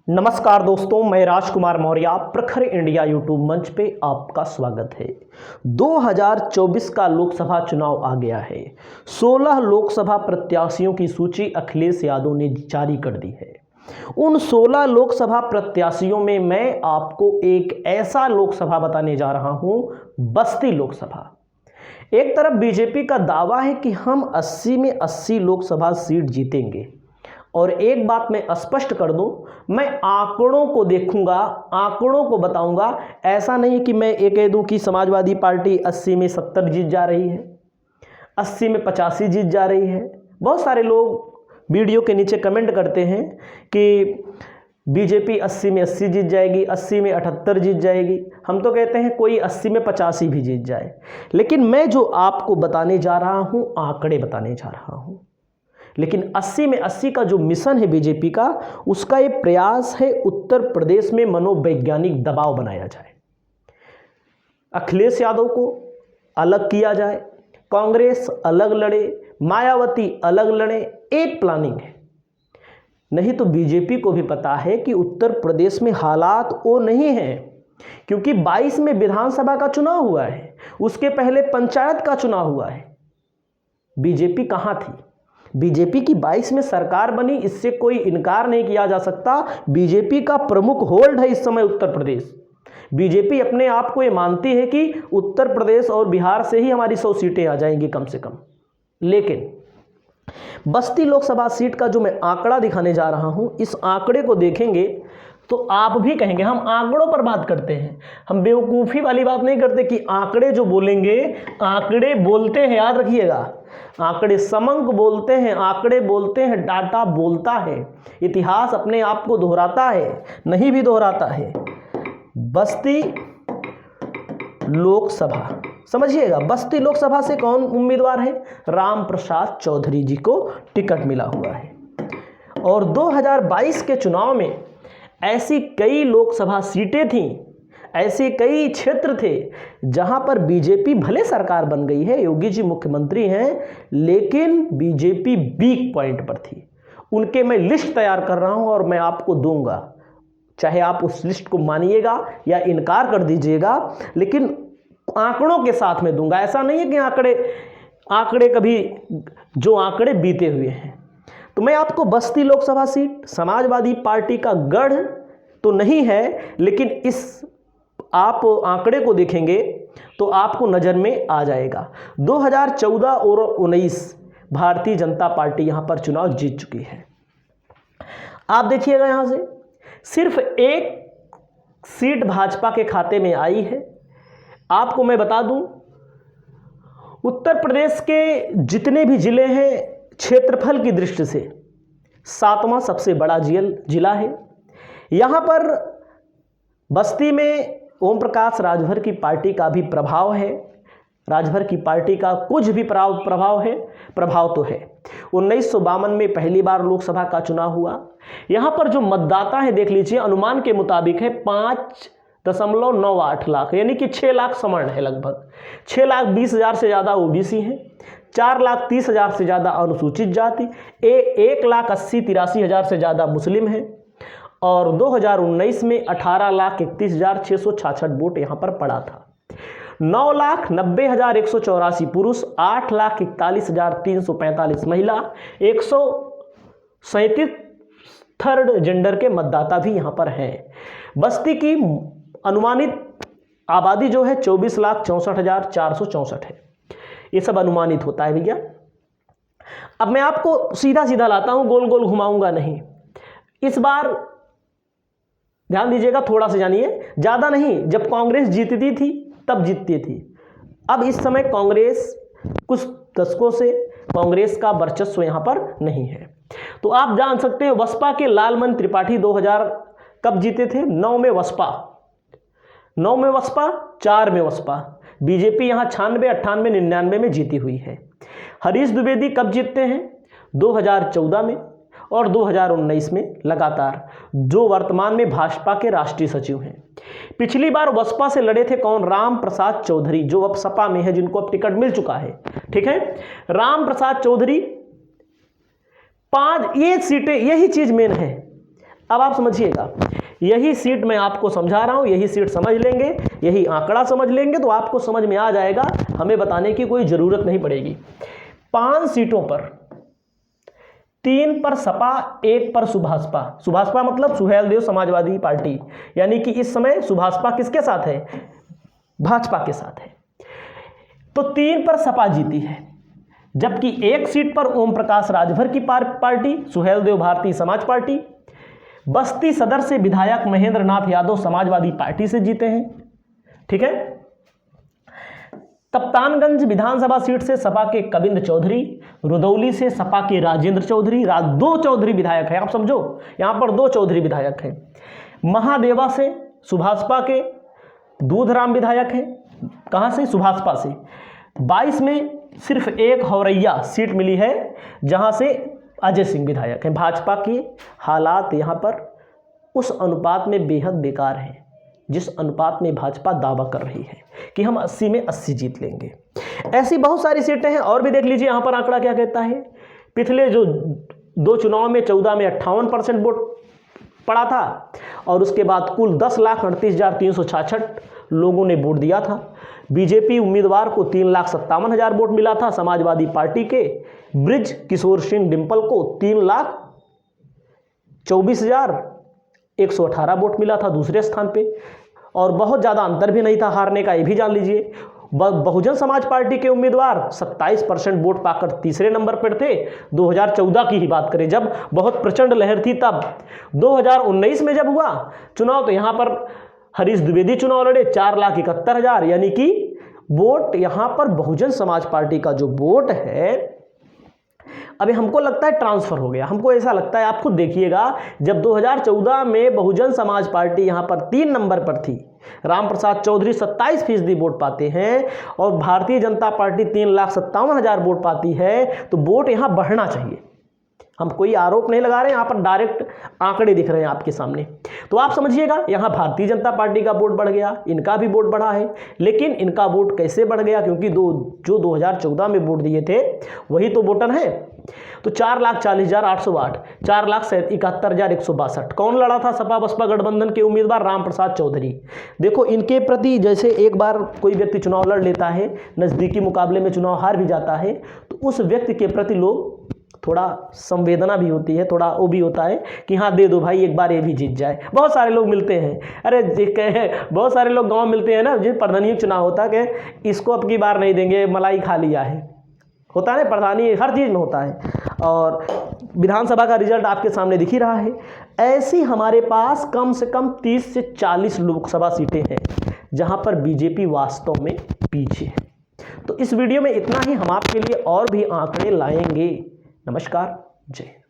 नमस्कार दोस्तों, मैं राजकुमार मौर्य प्रखर इंडिया यूट्यूब मंच पे आपका स्वागत है। 2024 का लोकसभा चुनाव आ गया है। 16 लोकसभा प्रत्याशियों की सूची अखिलेश यादव ने जारी कर दी है। उन 16 लोकसभा प्रत्याशियों में मैं आपको एक ऐसा लोकसभा बताने जा रहा हूं, बस्ती लोकसभा। एक तरफ बीजेपी का दावा है कि हम 80 में 80 लोकसभा सीट जीतेंगे, और एक बात मैं स्पष्ट कर दूं, मैं आंकड़ों को देखूंगा, आंकड़ों को बताऊंगा। ऐसा नहीं कि मैं ये कह दूं कि समाजवादी पार्टी 80 में 70 जीत जा रही है, 80 में 85 जीत जा रही है। बहुत सारे लोग वीडियो के नीचे कमेंट करते हैं कि बीजेपी 80 में 80 जीत जाएगी, 80 में 78 जीत जाएगी। हम तो कहते हैं कोई 80 में 85 भी जीत जाए। लेकिन मैं जो आपको बताने जा रहा हूं, आंकड़े बताने जा रहा हूं। लेकिन 80 में 80 का जो मिशन है बीजेपी का, उसका ये प्रयास है उत्तर प्रदेश में मनोवैज्ञानिक दबाव बनाया जाए, अखिलेश यादव को अलग किया जाए, कांग्रेस अलग लड़े, मायावती अलग लड़े। एक प्लानिंग है। नहीं तो बीजेपी को भी पता है कि उत्तर प्रदेश में हालात वो नहीं है, क्योंकि 22 में विधानसभा का चुनाव हुआ है, उसके पहले पंचायत का चुनाव हुआ है। बीजेपी कहां थी? बीजेपी की 22 में सरकार बनी, इससे कोई इनकार नहीं किया जा सकता। बीजेपी का प्रमुख होल्ड है इस समय उत्तर प्रदेश। बीजेपी अपने आप को ये मानती है कि उत्तर प्रदेश और बिहार से ही हमारी 100 सीटें आ जाएंगी कम से कम। लेकिन बस्ती लोकसभा सीट का जो मैं आंकड़ा दिखाने जा रहा हूं, इस आंकड़े को देखेंगे तो आप भी कहेंगे हम आंकड़ों पर बात करते हैं, हम बेवकूफ़ी वाली बात नहीं करते कि आंकड़े जो बोलेंगे, आंकड़े बोलते हैं, याद रखिएगा। आंकड़े समंक बोलते हैं, आंकड़े बोलते हैं, डाटा बोलता है। इतिहास अपने आप को दोहराता है, नहीं भी दोहराता है। बस्ती लोकसभा समझिएगा, बस्ती लोकसभा से कौन उम्मीदवार है? राम प्रसाद चौधरी जी को टिकट मिला हुआ है। और 2022 के चुनाव में ऐसी कई लोकसभा सीटें थीं, ऐसे कई क्षेत्र थे जहां पर बीजेपी भले सरकार बन गई है, योगी जी मुख्यमंत्री हैं, लेकिन बीजेपी वीक पॉइंट पर थी। उनके मैं लिस्ट तैयार कर रहा हूं और मैं आपको दूंगा, चाहे आप उस लिस्ट को मानिएगा या इनकार कर दीजिएगा, लेकिन आंकड़ों के साथ में दूंगा। ऐसा नहीं है कि आंकड़े कभी जो आंकड़े बीते हुए हैं। तो मैं आपको बस्ती लोकसभा सीट समाजवादी पार्टी का गढ़ तो नहीं है, लेकिन इस आप आंकड़े को देखेंगे तो आपको नज़र में आ जाएगा। 2014 और 19 भारतीय जनता पार्टी यहां पर चुनाव जीत चुकी है। आप देखिएगा, यहां से सिर्फ एक सीट भाजपा के खाते में आई है। आपको मैं बता दूं, उत्तर प्रदेश के जितने भी जिले हैं, क्षेत्रफल की दृष्टि से 7वां सबसे बड़ा जिला है। यहां पर बस्ती में ओम प्रकाश राजभर की पार्टी का भी प्रभाव है। राजभर की पार्टी का कुछ भी प्रभाव है, प्रभाव तो है। 1952 में पहली बार लोकसभा का चुनाव हुआ। यहां पर जो मतदाता है देख लीजिए, अनुमान के मुताबिक है 5.98 लाख, यानी कि 6 लाख सवर्ण है। लगभग 6,20,000 से ज़्यादा ओबीसी हैं, 4,30,000 से ज़्यादा अनुसूचित जाति, 1,80,83,000 से ज़्यादा मुस्लिम हैं। और 2019 में 18,31,666 वोट यहाँ पर पड़ा था। 9,90,184 पुरुष, 8,41,345 महिला, 137 थर्ड जेंडर के मतदाता भी यहाँ पर हैं। बस्ती की अनुमानित आबादी जो है 24,64,464 है। ये सब अनुमानित होता है भैया। अब मैं आपको सीधा सीधा लाता हूं, गोल गोल घुमाऊंगा नहीं। इस बार ध्यान दीजिएगा, थोड़ा सा जानिए, ज्यादा नहीं। जब कांग्रेस जीतती थी तब जीतती थी। अब इस समय कांग्रेस कुछ दशकों से कांग्रेस का वर्चस्व यहां पर नहीं है। तो आप जान सकते हैं, बसपा के लालमन त्रिपाठी 2000 कब जीते थे? 9 में बसपा, 9 में बसपा, 4 में बसपा। बीजेपी यहां 96, 98, 99 में जीती हुई है। हरीश द्विवेदी कब जीतते हैं? 2014 में और 2019 में लगातार, जो वर्तमान में भाजपा के राष्ट्रीय सचिव हैं। पिछली बार बसपा से लड़े थे कौन? राम प्रसाद चौधरी, जो अब सपा में है, जिनको अब टिकट मिल चुका है। ठीक है, राम प्रसाद चौधरी 5, ये सीटें, यही चीज मेन है। अब आप समझिएगा, यही सीट मैं आपको समझा रहा हूं, यही सीट समझ लेंगे, यही आंकड़ा समझ लेंगे तो आपको समझ में आ जाएगा, हमें बताने की कोई जरूरत नहीं पड़ेगी। 5 सीटों पर 3 पर सपा, 1 पर सुभाषपा। सुभाषपा मतलब सुहेलदेव समाजवादी पार्टी, यानी कि इस समय सुभाषपा किसके साथ है? भाजपा के साथ है। तो 3 पर सपा जीती है, जबकि 1 सीट पर ओम प्रकाश राजभर की पार्टी सुहेलदेव भारतीय समाज पार्टी, बस्ती सदर से विधायक महेंद्र नाथ यादव समाजवादी पार्टी से जीते हैं। ठीक है। कप्तानगंज विधानसभा सीट से सपा के कविंद चौधरी, रुदौली से सपा के राजेंद्र चौधरी, 2 चौधरी विधायक हैं, आप समझो यहां पर 2 चौधरी विधायक हैं। महादेवा से सुभाषपा के दूधराम विधायक हैं, कहां से? सुभाषपा से। 22 में सिर्फ 1 हौरैया सीट मिली है, जहां से अजय सिंह विधायक हैं। भाजपा के हालात यहां पर उस अनुपात में बेहद बेकार हैं जिस अनुपात में भाजपा दावा कर रही है कि हम 80 में 80 जीत लेंगे। ऐसी बहुत सारी सीटें हैं, और भी देख लीजिए यहाँ पर आंकड़ा क्या कहता है। पिछले जो 2 चुनाव में 14 में 58% वोट पड़ा था, और उसके बाद कुल 10,38,366 लोगों ने वोट दिया था। बीजेपी उम्मीदवार को 3,57,000 वोट मिला था। समाजवादी पार्टी के ब्रिज किशोर सिंह डिंपल को 3,24,118 वोट मिला था दूसरे स्थान पे, और बहुत ज़्यादा अंतर भी नहीं था हारने का, ये भी जान लीजिए। बहुजन समाज पार्टी के उम्मीदवार 27% वोट पाकर तीसरे नंबर पर थे। 2014 की ही बात करें, जब बहुत प्रचंड लहर थी तब। 2019 में जब हुआ चुनाव तो यहाँ पर हरीश द्विवेदी चुनाव लड़े, 4,71,000, यानी कि वोट यहाँ पर बहुजन समाज पार्टी का जो वोट है अभी हमको लगता है ट्रांसफर हो गया, हमको ऐसा लगता है। आप खुद देखिएगा, जब 2014 में बहुजन समाज पार्टी यहाँ पर 3 नंबर पर थी, राम प्रसाद चौधरी 27% वोट पाते हैं, और भारतीय जनता पार्टी 3,57,000 वोट पाती है, तो वोट यहाँ बढ़ना चाहिए। हम कोई आरोप नहीं लगा रहे हैं, यहाँ पर डायरेक्ट आंकड़े दिख रहे हैं आपके सामने। तो आप समझिएगा, यहाँ भारतीय जनता पार्टी का वोट बढ़ गया, इनका भी वोट बढ़ा है। लेकिन इनका वोट कैसे बढ़ गया? क्योंकि जो 2014 में वोट दिए थे वही तो वोटर हैं। तो 4,40,808, 4,71,162। कौन लड़ा था? सपा बसपा गठबंधन के उम्मीदवार राम प्रसाद चौधरी। देखो, इनके प्रति जैसे एक बार कोई व्यक्ति चुनाव लड़ लेता है, नज़दीकी मुकाबले में चुनाव हार भी जाता है, तो उस व्यक्ति के प्रति लोग थोड़ा संवेदना भी होती है, थोड़ा वो भी होता है कि हाँ दे दो भाई, एक बार ये भी जीत जाए। बहुत सारे लोग मिलते हैं, अरे बहुत सारे लोग गांव मिलते हैं ना, जिस प्रधानी चुनाव होता है कि इसको अब की बार नहीं देंगे, मलाई खा लिया है, होता है ना, प्रधानी हर चीज़ में होता है। और विधानसभा का रिजल्ट आपके सामने दिख ही रहा है। ऐसी हमारे पास कम से कम 30 से 40 लोकसभा सीटें हैं जहाँ पर बीजेपी वास्तव में पीछे है। तो इस वीडियो में इतना ही, हम आपके लिए और भी आंकड़े लाएंगे। नमस्कार, जय।